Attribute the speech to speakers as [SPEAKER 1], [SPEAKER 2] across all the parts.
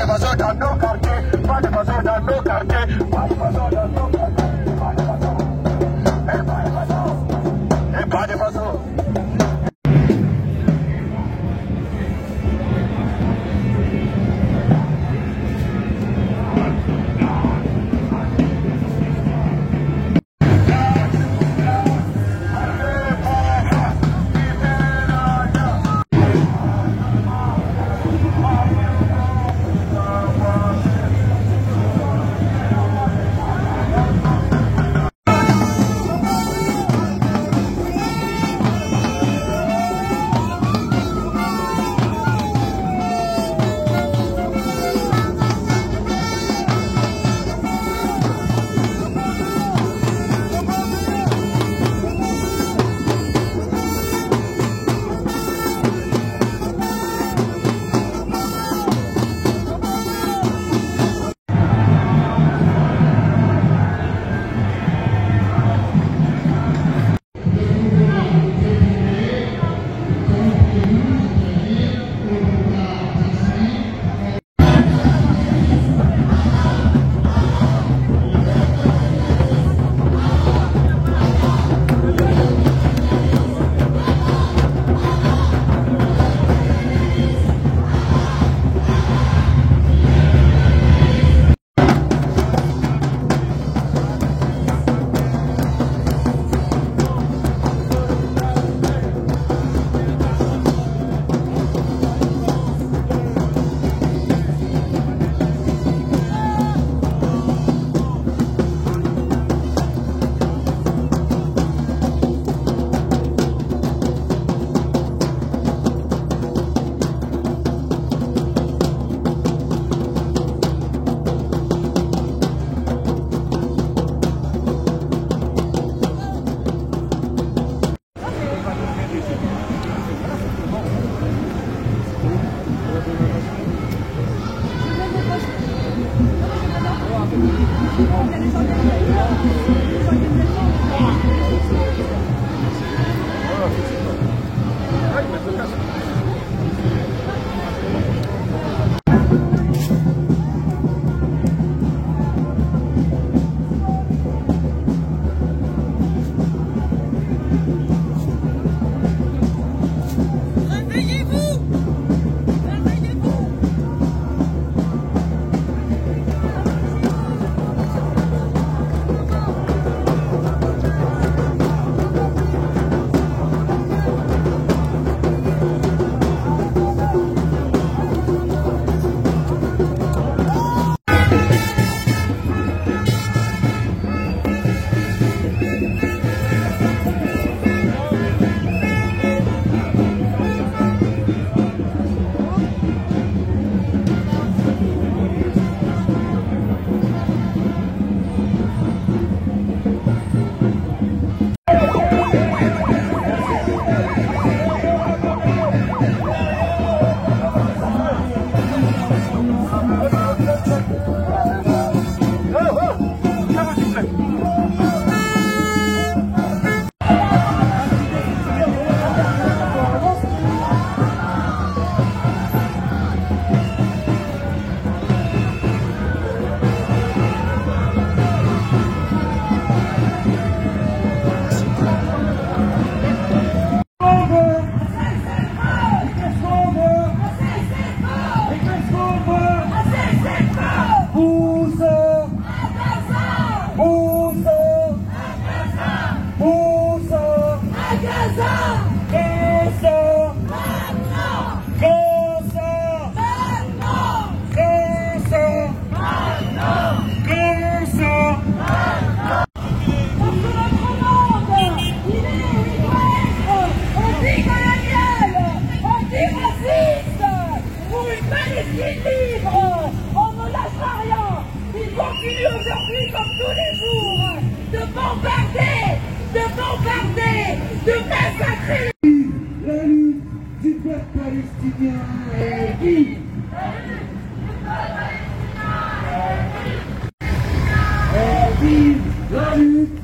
[SPEAKER 1] d'invasion dans nos quartiers, pas d'invasion dans nos quartiers, pas d'invasion dans nos quartiers, pas d'invasion, et pas d'invasion, et pas d'invasion.
[SPEAKER 2] Aujourd'hui, comme tous les jours, de bombarder, de massacrer.
[SPEAKER 3] La lutte du peuple palestinien est vive. Vive la lutte.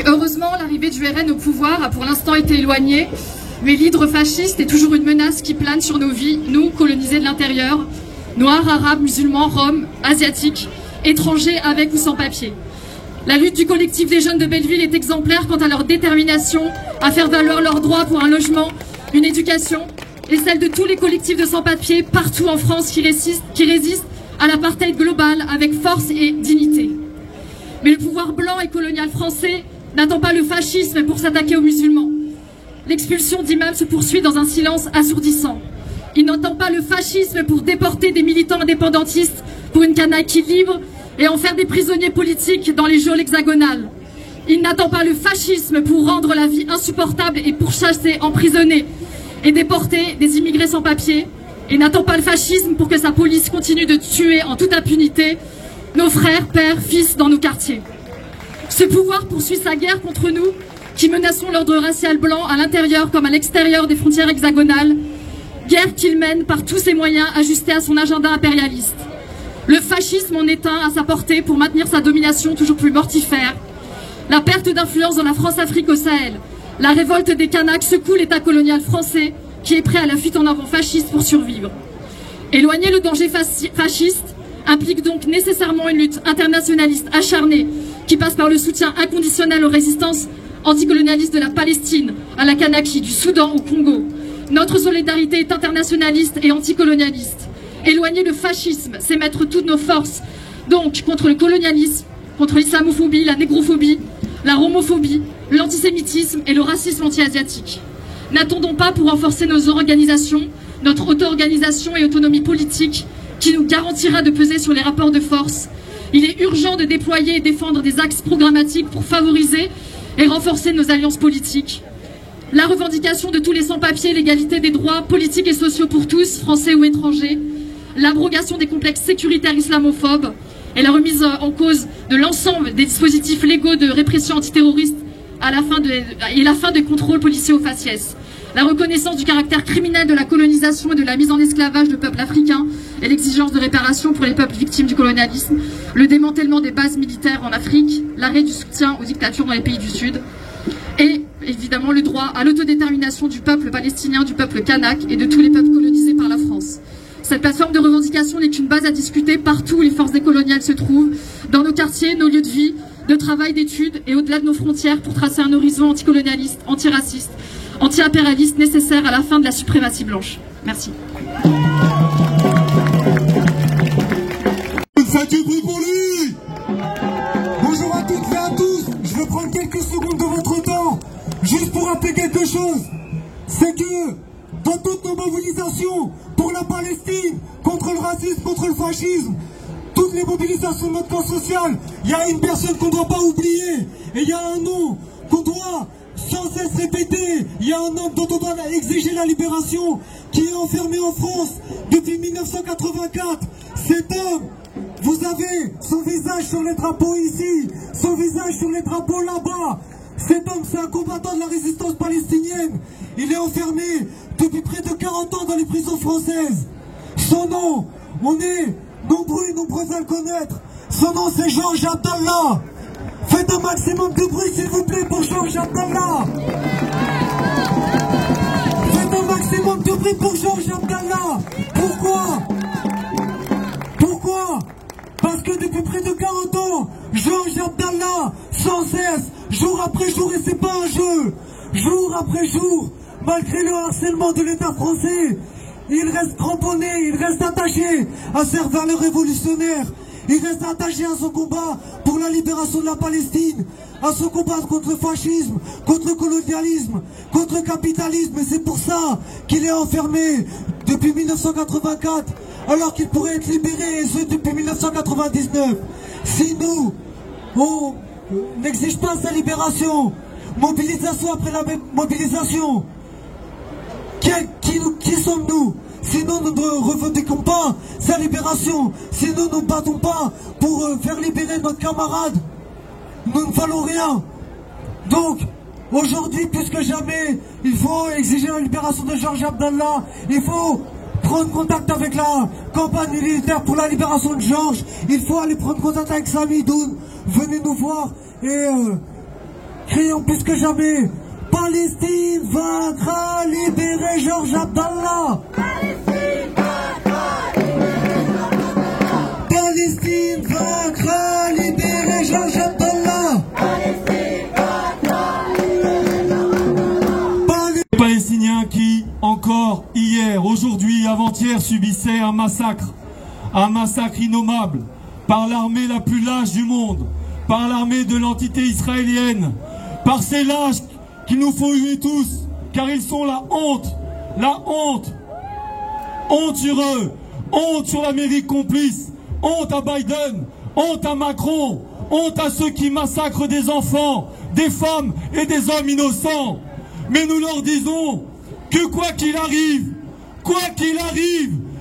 [SPEAKER 4] Heureusement, l'arrivée du RN au pouvoir a pour l'instant été éloignée, mais l'hydre fasciste est toujours une menace qui plane sur nos vies, nous, colonisés de l'intérieur, noirs, arabes, musulmans, roms, asiatiques, étrangers avec ou sans papier. La lutte du collectif des jeunes de Belleville est exemplaire quant à leur détermination à faire valoir leurs droits pour un logement, une éducation, et celle de tous les collectifs de sans-papiers partout en France qui résistent à l'apartheid global avec force et dignité. Mais le pouvoir blanc et colonial français n'attend pas le fascisme pour s'attaquer aux musulmans. L'expulsion d'imams se poursuit dans un silence assourdissant. Il n'entend pas le fascisme pour déporter des militants indépendantistes pour une Kanaki libre et en faire des prisonniers politiques dans les geôles hexagonales. Il n'attend pas le fascisme pour rendre la vie insupportable et pourchasser, emprisonner et déporter des immigrés sans papier. Il n'attend pas le fascisme pour que sa police continue de tuer en toute impunité nos frères, pères, fils dans nos quartiers. Ce pouvoir poursuit sa guerre contre nous, qui menaçons l'ordre racial blanc à l'intérieur comme à l'extérieur des frontières hexagonales, guerre qu'il mène par tous ses moyens ajustés à son agenda impérialiste. Le fascisme en est un à sa portée pour maintenir sa domination toujours plus mortifère. La perte d'influence dans la France-Afrique au Sahel, la révolte des Kanaks secoue l'État colonial français qui est prêt à la fuite en avant fasciste pour survivre. Éloigner le danger fasciste implique donc nécessairement une lutte internationaliste acharnée qui passe par le soutien inconditionnel aux résistances anticolonialistes de la Palestine, à la Kanaki, du Soudan au Congo. Notre solidarité est internationaliste et anticolonialiste. Éloigner le fascisme, c'est mettre toutes nos forces, donc contre le colonialisme, contre l'islamophobie, la négrophobie, la romophobie, l'antisémitisme et le racisme anti-asiatique. N'attendons pas pour renforcer nos organisations, notre auto-organisation et autonomie politique qui nous garantira de peser sur les rapports de force. Il est urgent de déployer et défendre des axes programmatiques pour favoriser et renforcer nos alliances politiques. La revendication de tous les sans-papiers, l'égalité des droits politiques et sociaux pour tous, français ou étrangers, l'abrogation des complexes sécuritaires islamophobes et la remise en cause de l'ensemble des dispositifs légaux de répression antiterroriste et la fin des contrôles policiers aux faciès. La reconnaissance du caractère criminel de la colonisation et de la mise en esclavage de peuples africains et l'exigence de réparation pour les peuples victimes du colonialisme, le démantèlement des bases militaires en Afrique, l'arrêt du soutien aux dictatures dans les pays du Sud et évidemment le droit à l'autodétermination du peuple palestinien, du peuple kanak et de tous les peuples colonisés par la France. Cette plateforme de revendication n'est qu'une base à discuter partout où les forces décoloniales se trouvent, dans nos quartiers, nos lieux de vie, de travail, d'études et au-delà de nos frontières pour tracer un horizon anticolonialiste, antiraciste, anti-impérialiste nécessaire à la fin de la suprématie blanche. Merci.
[SPEAKER 5] Faites du bruit pour lui. Bonjour à toutes et à tous. Je vais prendre quelques secondes de votre temps, juste pour rappeler quelque chose. C'est que dans toutes nos mobilisations pour la Palestine, contre le racisme, contre le fascisme, toutes les mobilisations de notre camp social, il y a une personne qu'on ne doit pas oublier. Et il y a un nom qu'on doit sans cesse répéter. Il y a un homme dont on doit exiger la libération, qui est enfermé en France depuis 1984. Cet homme, vous avez son visage sur les drapeaux ici, son visage sur les drapeaux là-bas. Cet homme, c'est un combattant de la résistance palestinienne. Il est enfermé depuis près de 40 ans dans les prisons françaises. Son nom, on est nombreux et nombreux à le connaître. Son nom, c'est Georges Abdallah. Faites un maximum de bruit, s'il vous plaît, pour Georges Abdallah. Faites un maximum de bruit pour Georges Abdallah. Pourquoi? Pourquoi? Parce que depuis près de 40 ans, Georges Abdallah, sans cesse, jour après jour, et c'est pas un jeu, jour après jour, malgré le harcèlement de l'État français, il reste cramponné, il reste attaché à ses valeurs révolutionnaires. Il reste attaché à son combat pour la libération de la Palestine, à son combat contre le fascisme, contre le colonialisme, contre le capitalisme. Et c'est pour ça qu'il est enfermé depuis 1984, alors qu'il pourrait être libéré, et ce depuis 1999. Si nous, on n'exige pas sa libération, mobilisation après la mobilisation, qui sommes-nous? Sinon nous ne revendiquons pas sa libération, sinon nous ne battons pas pour faire libérer notre camarade, nous ne valons rien. Donc aujourd'hui plus que jamais, il faut exiger la libération de Georges Abdallah, il faut prendre contact avec la campagne militaire pour la libération de Georges, il faut aller prendre contact avec Sami Doun, venez nous voir et crions plus que jamais: Palestine vaincra, libérer Georges Abdallah. Palestine vaincra, libérer Georges Abdallah.
[SPEAKER 6] Les Palestiniens qui, encore hier, aujourd'hui, avant-hier, subissaient un massacre innommable, par l'armée la plus lâche du monde, par l'armée de l'entité israélienne, par ces lâches qu'il nous faut huer tous, car ils sont la honte, honte sur eux, honte sur l'Amérique complice, honte à Biden, honte à Macron, honte à ceux qui massacrent des enfants, des femmes et des hommes innocents. Mais nous leur disons que quoi qu'il arrive,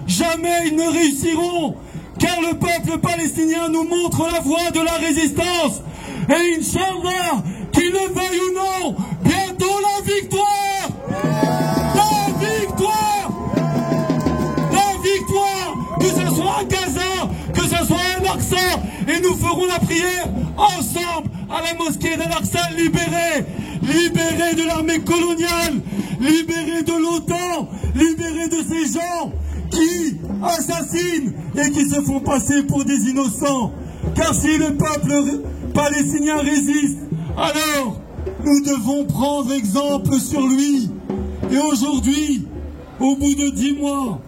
[SPEAKER 6] jamais ils ne réussiront, car le peuple palestinien nous montre la voie de la résistance. Et Inch'Allah, qu'il le veuille ou non, bientôt la victoire! La victoire! La victoire! Que ce soit à Gaza, que ce soit à Al-Aqsa, et nous ferons la prière ensemble à la mosquée d'Al-Aqsa, libérée de l'armée coloniale, libérée de l'OTAN, libérée de ces gens qui assassinent et qui se font passer pour des innocents. Car si le peuple palestinien résiste, alors nous devons prendre exemple sur lui. Et aujourd'hui, au bout de 10 mois,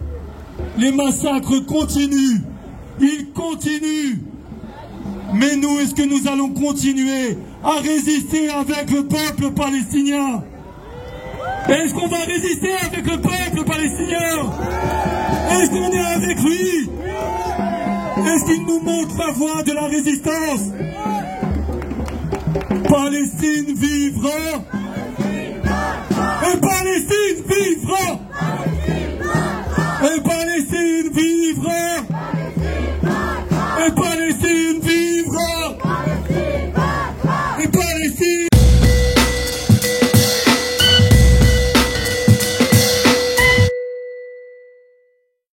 [SPEAKER 6] les massacres continuent. Ils continuent. Mais nous, est-ce que nous allons continuer à résister avec le peuple palestinien? Est-ce qu'on va résister avec le peuple palestinien? Est-ce qu'on est avec lui? Est-ce qu'il nous montre la voie de la résistance? Palestine vivra! Et Palestine vivra!